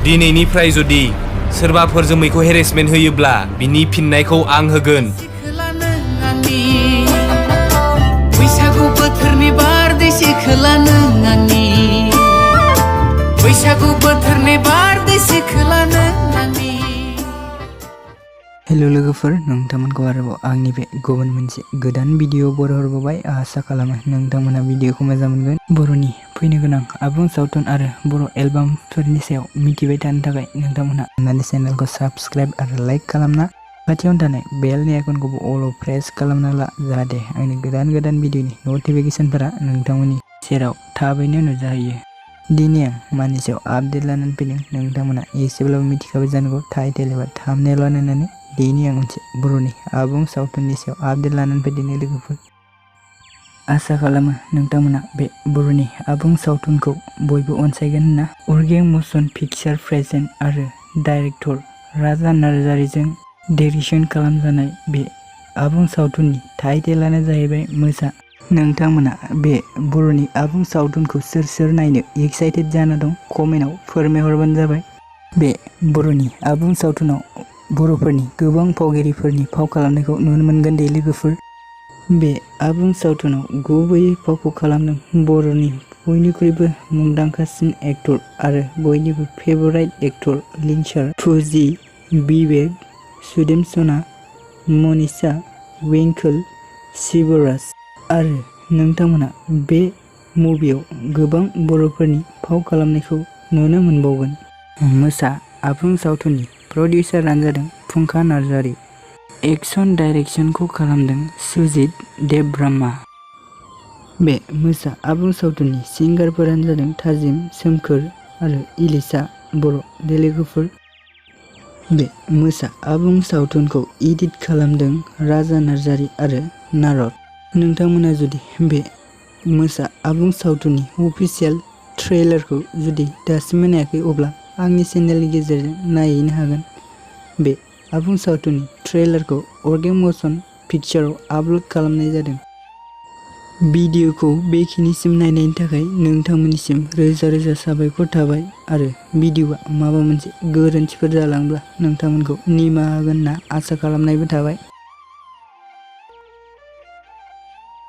दिनैनिफ्राय जुदि सोरबाफोर जोमैखौ हेरेसमेन्ट होयोब्ला बिनि फिननायखौ आं होगोन। बैसागु बोथोरनि बारदै सिख्ला नों आंनि बैसागु बोथोरनि बारदै सिख्ला नों आंनि। हेलो लोगोफोर, नोंथांमोनखौ आरोबाव आंनि बे गुबुन मोनसे गोदान भिडिअ बरहरबाय। आसा खालामो नोंथांमोना भिडिअखौ मोजां मोनगोन। बर'नि फैनो गोनां आबुं सावथुन आरो बर' एलबामफोरनि सायाव मिथिबाय थानो थाखाय नोंथांमोना आंनि चेनेलखौ साबस्क्राइब आरो लाइक खालामना खाथियावनो थानाय बेलनि आइकनखौबो अलाव प्रेस खालामना ला, जाहाथे आंनि गोदान भिडिअनि नटिफिकेसनफोरा नोंथांमोननि सेराव थाबैनो नुजाहैयो। दिनै आं मानि सायाव आपडेट लानानै फैदों नोंथांमोना एसेब्लाबो मिथिखाबाय जानांगौ टाइटेल एबा थाम्बनेल नायनानै। दिनै आं मोनसे बर'नि आबुं सावथुननि सायाव आपडेट लानानै फैदों लोगोफोर। आसा खालामो नोंथांमोना बे बर'नि आबुं सावथुनखौ बयबो अनसायगोन होनना। अर्गें मशन पिक्चार प्रेजेन्ट आरो डाइरेक्टर राजा नार्जारिजों डिरेक्सन खालामजानाय बे आबुं सावथुननि टाइटेलानो जाहैबाय मोसा। नोंथांमोना बे बर'नि आबुं सावथुनखौ सोर नायनो एक्साइटेड जाना दं कमेन्टआव फोरमायहरबानो जाबाय। बे बर'नि आबुं सावथुनाव बर'फोरनि गोबां फावगिरिफोरनि फाव खालामनायखौ नुनो मोनगोन दे लोगोफोर। बे आबुं सावथुनाव गुबैयै फावखौ खालामदों बर'नि बयनिख्रुइबो मुंदांखासिन एक्टर आरो बयनिबो फेभराइट एक्टर लिंसार फुजि, बिबेक, सुदेम सना, मनीषा, वेंकोल, शिवराज आरो नोंथांमोना बे मुभियाव गोबां बर'फोरनि फाव खालामनायखौ नुनो मोनबावगोन। मोसा आबुं सावथुननि प्रडिउसारानो जादों फुंखा नार्जारि। एक्सन डाइरेक्सनखौ खालामदों सुजित देबब्रह्मा। बे मोसा आबुं सावथुननि सिंगारफोरानो जादों थाजिम, सोमखोर आरो इलिसा बर' लोगोफोर। बे मोसा आबुं सावथुनखौ एडिट खालामदों राजा नार्जारि आरो नारद। नोंथांमोना जुदि बे मोसा आबुं सावथुननि अफिसियेल ट्रेलारखौ जुदि दासिमबो नायाखै अब्ला आंनि चेनेलनि गेजेरजों नायहैनो हागोन। बे आबुं सावथुननि ट्रेलारखौ अर्गें मशन पिक्चाराव आपल'ड खालामनाय जादों। भिडिअखौ बेखिनिसिम नायनायनि थाखाय नोंथांमोननिसिम रोजा साबायखर थाबाय आरो भिडिअआ माबा मोनसे गोरोन्थिफोर जालांब्ला नोंथांमोनखौ निमाहा होगोन होनना आसा खालामनायबो थाबाय।